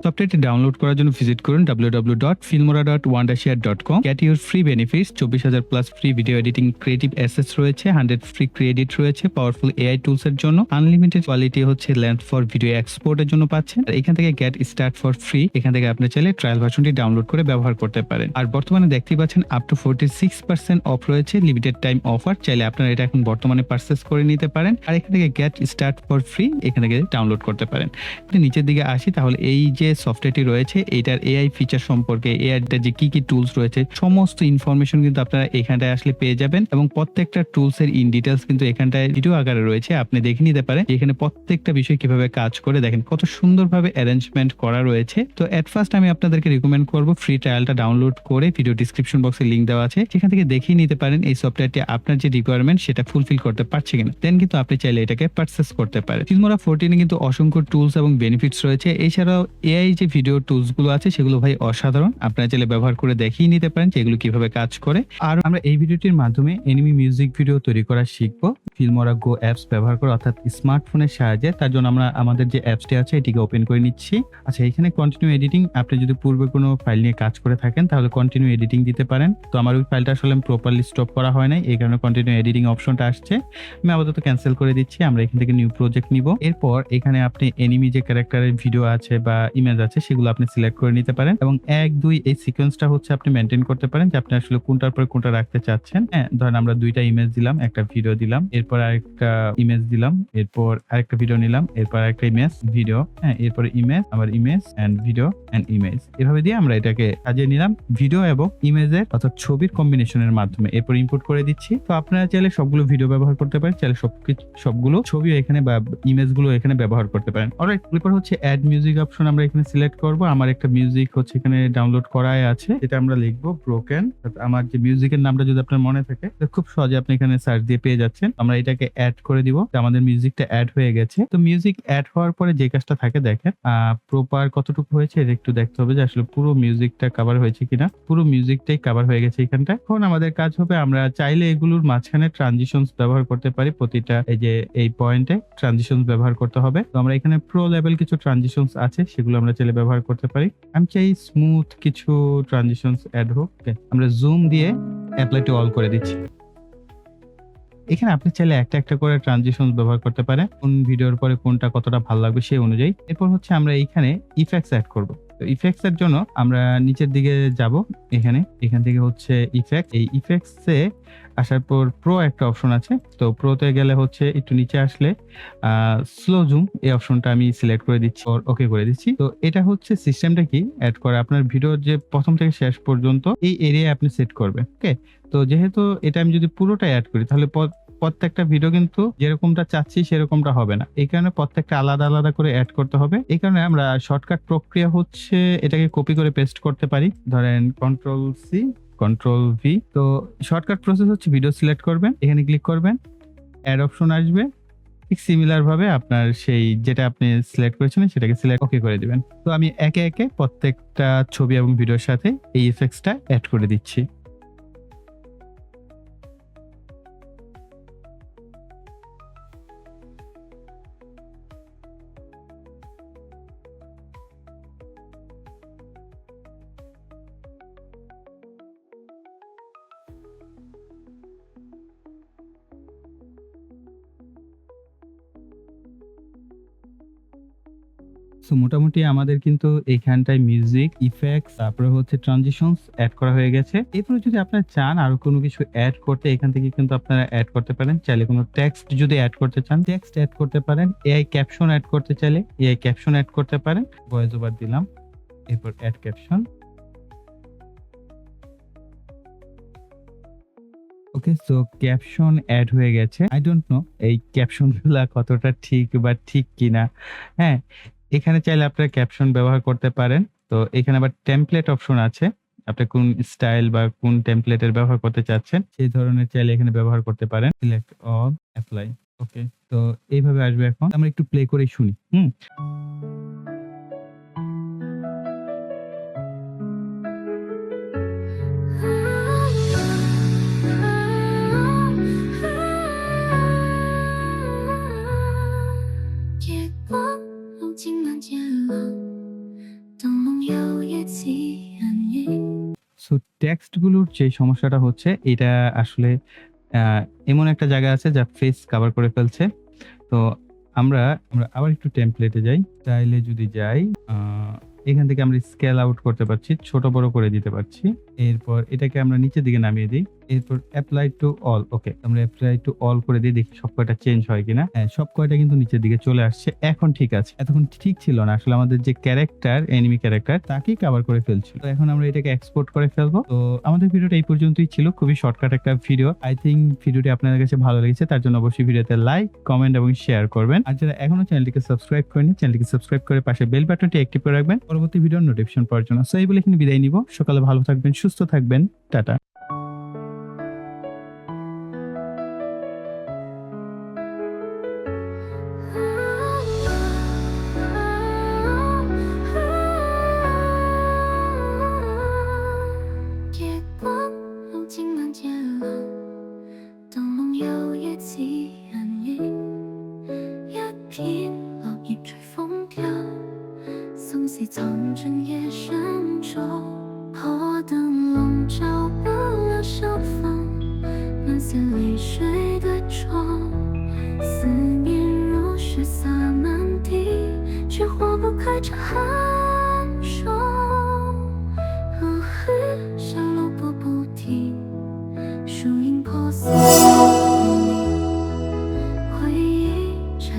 সফটওয়্যারটি ডাউনলোড করার জন্য ভিজিট করুন www.filmora.wondershare.com। Get your free benefits. 24,000 plus free video editing creative assets রয়েছে, 100 ফ্রি ক্রেডিট রয়েছে পাওয়ারফুল এআই টুলস এর জন্য, আনলিমিটেড কোয়ালিটি হচ্ছে লেন্থ ফর ভিডিও এক্সপোর্টের জন্য পাচ্ছেন। আর এখান থেকে গেট স্টার্ট ফর ফ্রি, এখান থেকে আপনি চাইলে ট্রায়াল ভার্সনটি ডাউনলোড করে ব্যবহার করতে পারেন। আর বর্তমানে দেখতেই পাচ্ছেন আপ টু 46% অফ রয়েছে, লিমিটেড টাইম অফার। চাইলে আপনারা এটা এখন বর্তমানে পারচেস করে নিতে পারেন। আর এখান থেকে গেট স্টার্ট ফর ফ্রি এখান থেকে ডাউনলোড করতে পারেন। নিচের দিকে আসি, তাহলে এই যে সফটওয়্যারটি রয়েছে এটার এআই ফিচার সম্পর্কে, এআইটা যে কি কি টুলস রয়েছে সমস্ত ইনফরমেশন কিন্তু আপনারা এখানটায় আসলে পেয়ে যাবেন। এবং প্রত্যেকটা টুলস এর ইন ডিটেলস কিন্তু এখানটায় ভিডিও আকারে রয়েছে, আপনি দেখে নিতে পারেন এখানে প্রত্যেকটা বিষয় কিভাবে কাজ করে। দেখেন কত সুন্দরভাবে অ্যারেঞ্জমেন্ট করা রয়েছে। তো এট ফার্স্ট আমি আপনাদেরকে রিকমেন্ড করব ফ্রি ট্রায়ালটা ডাউনলোড করে, ভিডিও ডিসক্রিপশন বক্সে লিংক দেওয়া আছে, সেখান থেকে দেখিয়ে নিতে পারেন এই সফটওয়্যারটি আপনার যে রিকোয়ারমেন্ট সেটা ফুলফিল করতে পারছে কিনা। দেন কিন্তু আপনি চাইলে এটাকে পারচেস করতে পারেন। ফিল্মোরা 14 কিন্তু অসংখ্য টুলস এবং বেনিফিটস রয়েছে। এছাড়াও এআই যে ভিডিও টুলস গুলো আছে সেগুলো ভাই অসাধারণ, আপনারা চাইলে ব্যবহার করে দেখিয়ে নিতে পারেন যে এগুলো কিভাবে কাজ করে। আর আমরা এই ভিডিওটির মাধ্যমে এনিমি মিউজিক ভিডিও তৈরি করা শিখবো ফিল্মোরা গো অ্যাপস ব্যবহার করে, অর্থাৎ স্মার্টফোনের সাহায্যে। তার জন্য আমরা আমাদের যে অ্যাপসটি আছে এটিকে ওপেন করে নিচ্ছি। আচ্ছা, এখানে কন্টিনিউ এডিটিং, আপনি যদি পূর্বে কোনো ফাইল নিয়ে কাজ করে থাকেন তাহলে কন্টিনিউ এডিটিং দিতে পারেন। তো আমার ওই ফাইলটা আসলে প্রপারলি স্টপ করা হয় নাই, এই কারণে কন্টিনিউ এডিটিং অপশনটা আসছে। আমি আপাতত ক্যান্সেল করে দিচ্ছি। আমরা এখান থেকে নিউ প্রজেক্ট নিব। এরপর এখানে আপনি এনিমি যে ক্যারেক্টারের ভিডিও আছে বা ইমেজ আছে সেগুলো আপনি সিলেক্ট করে নিতে পারেন এবং 1, 2 এই সিকোয়েন্সটা হচ্ছে আপনি মেনটেন করতে পারেন যে আপনি আসলে কোনটার পরে কোনটা রাখতে চাচ্ছেন। হ্যাঁ, ধরেন আমরা 2টা ইমেজ দিলাম, একটা ভিডিও দিলাম, এরপর আরেকটা ইমেজ দিলাম, এরপর আরেকটা ভিডিও নিলাম, এরপর আরেকটা ইমেজ ভিডিও, হ্যাঁ, এরপর ইমেজ, আবার image and video and image. এভাবে দিয়ে আমরা এটাকে সাজিয়ে নিলাম ভিডিও এবং ইমেজের অর্থাৎ ছবির কম্বিনেশনের মাধ্যমে। এরপর ইনপুট করে দিচ্ছি। তো আপনারা চাইলে সবগুলো ভিডিও ব্যবহার করতে পারেন, চাইলে সবগুলো ছবিও এখানে বা ইমেজগুলো এখানে ব্যবহার করতে পারেন। অলরাইট, এরপর হচ্ছে অ্যাড মিউজিক অপশন আমরা এখানে সিলেক্ট করব। আমার একটা মিউজিক হচ্ছে এখানে ডাউনলোড করাই আছে, এটা আমরা লিখবো ব্রোকেন। আমার যে মিউজিকের নামটা যদি আপনার মনে থাকে খুব সহজে আপনি এখানে সার্চ দিয়ে পেয়ে যাচ্ছেন। আমরা এটাকে অ্যাড করে দিব। আমাদের মিউজিকটা অ্যাড হয়ে গেছে। তো মিউজিক অ্যাড হওয়ার পরে যে কাজটা থাকে দেখেন, প্রপার কতটুকু হয়েছে এটা একটু দেখতে হবে যে আসলে পুরো মিউজিকটা কভার হয়েছে কিনা। পুরো মিউজিকটাই কভার হয়ে গেছে এখানটা। এখন আমাদের কাজ হবে আমরা চাইলে এগুলোর মাঝখানে ট্রানজিশনস ব্যবহার করতে পারি। প্রতিটা এই যে এই পয়েন্টে ট্রানজিশনস ব্যবহার করতে হবে। তো আমরা এখানে প্রো লেভেল কিছু ট্রানজিশনস আছে সেগুলো আমরা চাইলে ব্যবহার করতে পারি। আমি চাই স্মুথ কিছু ট্রানজিশনস অ্যাড হোক। আমরা জুম দিয়ে অ্যাপ্লাই টু অল করে দিচ্ছি। এখানে আপনি চাইলে একটা একটা করে ট্রানজিশনস ব্যবহার করতে পারেন, কোন ভিডিওর পরে কোনটা কতটা ভালো লাগবে সেই অনুযায়ী। এরপর হচ্ছে আমরা এইখানে ইফেক্টস অ্যাড করব। তো ইফেক্টস এর জন্য আমরা নিচের দিকে যাব, এখান থেকে হচ্ছে ইফেক্ট। এই ইফেক্টসে আসার পর প্রো একটা অপশন আছে। তো প্রোতে গেলে হচ্ছে একটু নিচে আসলে স্লো জুম এই অপশনটা আমি সিলেক্ট করে দিচ্ছি, ওকে করে দিচ্ছি। তো এটা হচ্ছে সিস্টেমটা কি অ্যাড করে আপনার ভিডিওর যে প্রথম থেকে শেষ পর্যন্ত এই এরিয়ায় আপনি সেট করবেন। ওকে, তো যেহেতু এটা আমি যদি পুরোটাই অ্যাড করি তাহলে প্রত্যেকটা ভিডিও কিন্তু যেরকমটা চাচ্ছি সেরকমটা হবে না। এই কারণে প্রত্যেকটা আলাদা আলাদা করে অ্যাড করতে হবে। এই কারণে আমরা শর্টকাট প্রক্রিয়া হচ্ছে এটাকে কপি করে পেস্ট করতে পারি। ধরেন কন্ট্রোল সি, কন্ট্রোল ভি। তো শর্টকাট প্রসেস হচ্ছে ভিডিও সিলেক্ট করবেন, এখানে ক্লিক করবেন, অ্যাড অপশন আসবে। ঠিক সিমিলার ভাবে আপনার সেই যেটা আপনি সিলেক্ট করেছেন সেটাকে সিলেক্ট ওকে করে দিবেন। তো আমি একে একে প্রত্যেকটা ছবি এবং ভিডিওর সাথে এই ইফেক্টসটা অ্যাড করে দিচ্ছি। সো মোটামুটি আমাদের কিন্তু এখানটায় মিউজিক, ইফেক্টস, তারপরে হচ্ছে ট্রানজিশনস এড করা হয়ে গেছে। এরপরে যদি আপনারা চান আরো কোনো কিছু এড করতে, এখান থেকে কিন্তু আপনারা এড করতে পারেন। চাইলে কোনো টেক্সট যদি এড করতে চান টেক্সট এড করতে পারেন। এআই ক্যাপশন এড করতে চাইলে এআই ক্যাপশন এড করতে পারেন। ভয়েস ওভার দিলাম, এরপর এড ক্যাপশন। ওকে, সো ক্যাপশন এড হয়ে গেছে। আই ডোন্ট নো এই ক্যাপশনগুলা কতটা ঠিক বা ঠিক কিনা। হ্যাঁ, এখানে চাইলে আপনারা ক্যাপশন ব্যবহার করতে পারেন। তো এখানে আবার টেমপ্লেট অপশন আছে। আপনি কোন স্টাইল বা কোন টেমপ্লেটের ব্যবহার করতে চাচ্ছেন সেই ধরনের চাইলে এখানে ব্যবহার করতে পারেন। Select all, apply. ওকে, তো এইভাবে আসবে। এখন আমরা একটু প্লে করে শুনি। টেক্সটগুলোর যে সমস্যাটা হচ্ছে এটা আসলে আ এমন একটা জায়গা আছে যা ফেস কভার করে ফেলছে। তো আমরা আমরা আবার একটু টেমপ্লেটে যাই। স্টাইলে যদি যাই, আ এখান থেকে আমরা স্কেল আউট করতে পারছি। ছোট বড় করে দিতে পারছি। এরপর এটাকে আমরা নিচের দিকে নামিয়ে দেই। এরপর এপ্লাই টু অল। ওকে, আমরা এপ্লাই টু অল করে দিয়ে দেখি সব কয়টা চেঞ্জ হয় কিনা। হ্যাঁ, সব কয়টা কিন্তু নিচের দিকে চলে আসছে। এখন ঠিক আছে। এতক্ষণ ঠিক ছিল না। আসলে আমাদের যে ক্যারাক্টার, এনিমি ক্যারাক্টার তাকেই কভার করে ফেলছিল। তো এখন আমরা এটাকে এক্সপোর্ট করে ফেলবো। তো আমাদের ভিডিওটা এই পর্যন্তই ছিল। খুবই শর্টকাট একটা ভিডিও। আই থিংক ভিডিওটি আপনাদের কাছে ভালো লেগেছে। তার জন্য অবশ্যই ভিডিওতে লাইক, কমেন্ট এবং শেয়ার করবেন। আর যারা এখনো চ্যানেলটিকে সাবস্ক্রাইব করেনি, চ্যানেলটিকে সাবস্ক্রাইব করে পাশে বেল বাটনটি অ্যাক্টিভ করে রাখবেন পরবর্তী ভিডিওর নোটিফিকেশন পাওয়ার জন্য। সো এই বলে এখানে বিদায় নিব। সকালে ভালো থাকবেন, সুস্থ থাকবেন। টাটা।月光如今满街了，灯笼摇曳起暗影，一片落叶随风飘，相思藏进夜深处，何等笼罩。